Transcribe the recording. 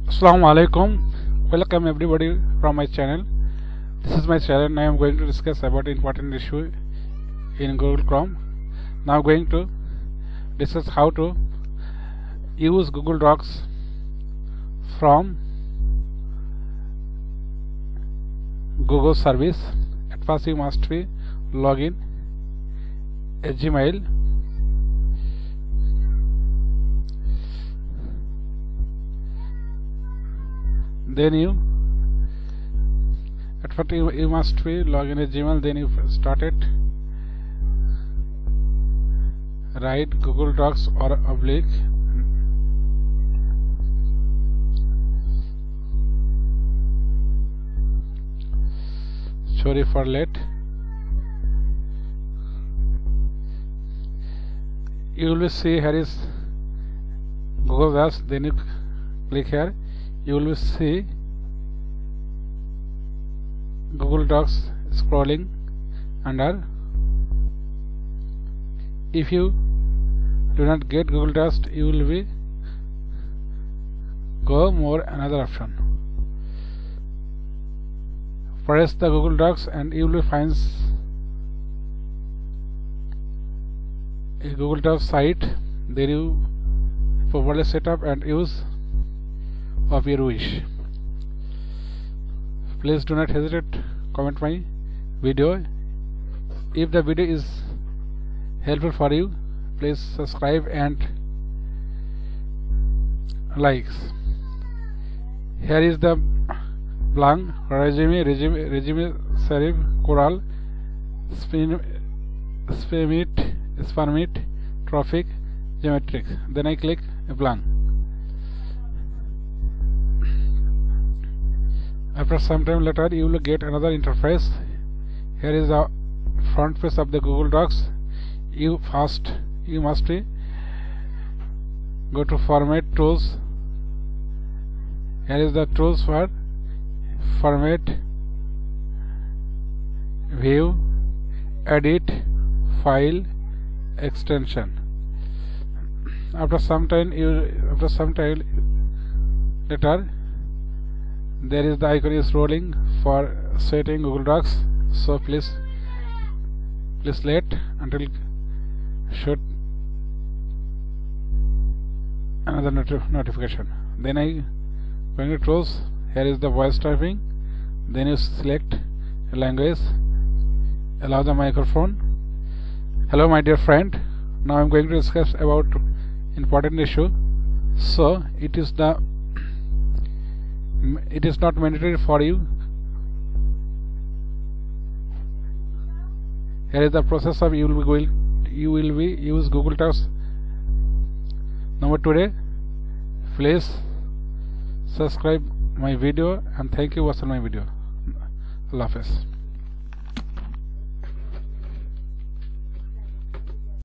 Assalamu alaikum. Welcome everybody from my channel. This is my channel. Now I am going to discuss about important issue in Google Chrome. Now I am going to discuss how to use Google Docs from Google service. At first you must be login a Gmail. Then you must be login a Gmail. Then you start it. Write Google Docs or oblique. Sorry for late. You will see here is Google Docs. Then you click here. You will see Google Docs scrolling under. If you do not get Google Docs, you will be go more another option. Press the Google Docs and you will find a Google Docs site. There you properly set up and use of your wish. Please do not hesitate to comment my video. If the video is helpful for you, please subscribe and likes. Here is the blank resume serif coral spermit trophic geometric. Then I click a blank. After some time later, you will get another interface. Here is the front page of the Google Docs. You must go to Format Tools. Here is the tools for Format, View, Edit, File, Extension. After some time later, there is the icon is rolling for setting Google Docs. So please wait until shoot another notification. Then I going to close. Here is the voice typing. Then you select a language. Allow the microphone. Hello my dear friend. Now I am going to discuss about important issue. So it is not mandatory for you. Here is the process of you will be use Google Docs. Number today, please subscribe my video and thank you for watching my video. Allah Hafiz.